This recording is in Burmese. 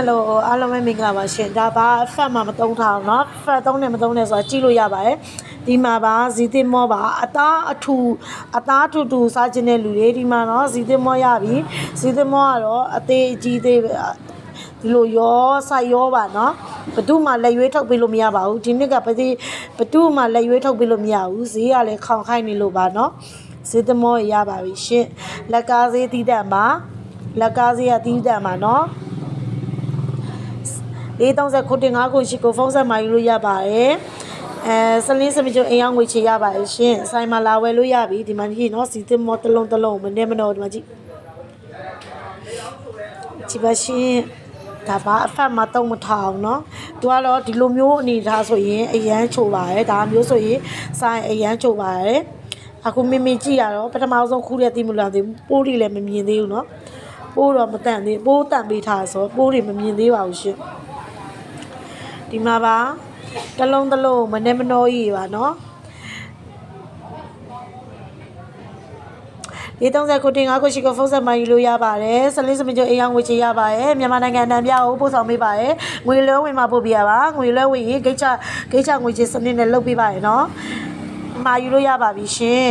လို့အားလုံးပဲမင်္ဂလာပါရှင်ဒါပါဖတ်မှမသုံးထားအောင်เนาะဖတ်သုံးတယ်မသုံးတယ်ဆိုတာကြည့်လို့ရပါတယ်ဒီမှာပါဇီတင်မောပါအသားအထူစားခြင်းတဲ့လူတွေဒီမှာเนาะဇီတင်မောရပြီဇီတင်မောကတော့အသေးအကြီးသေးဒီလိုရောဆိုင်ရောပါเนาะဘသူမှလက်ရွေးထုတ်ပေးလို့မရပါဘူးဒီနှစ်ကဘသူမှလက်ရွေးထုတ်ပေးလို့မရဘူးဈေးကလည်းခေါင်ခိုက်နေလို့ပါเนาะဇီတင်မောရပါပြီရှင်လက်ကားဈေးတီးတတ်ပါလက်ကားဈေးကတီးတတ်ပါเนาะ430ခုတင်5ခုရှိကိုဖုန်းဆက်မှာယူလို့ရပါတယ်စလင်းစမကျုံအိမ်အောင်ငွေချေရပါတယ်ရှင်ဆိုင်မှာလာဝယ်လို့ရပြီဒီမှာကြည့်နော်စီတင်မောတလုံးမနေမတော့ဒီမှာကြည့်ပါရှင်ဒါပါအဖတ်မှာတော့မထောင်နော်သူကတော့ဒီလိုမျိုးအနေထားဆိုရင်အရန်ချိုပါတယ်ဒါမျိုးဆိုရင်ဆိုင်အရန်ချိုပါတယ်အခုမင်းကြည့်ရတော့ပထမဆုံးခူးတဲ့တိမလာသေးဘူးပိုးတွေလည်းမမြင်သေးဘူးနော်ပိုးတော့မတန်သေးပိုးတန်ပေးထားဆိုပိုးတွေမမြင်သေးပါဘူးရှင်ဒီမှာပါတလုံးမနေမနှောကြီးပါနော်430ခုတင်5ခုရှိကိုဖုန်းဆက်မှယူလို့ရပါတယ်စလင်းစမကျိုးအိမ်အောင်ငွေချေရပါတယ်မြန်မာနိုင်ငံတန်ပြကိုပို့ဆောင်ပေးပါတယ်ငွေလွှဲဝင်မှာပို့ပြရပါငွေလွှဲဝင်ရေးဂိတ်ချငွေချေစနစ်နဲ့လုပ်ပေးပါရနော်မှာယူလို့ရပါပြီရှင်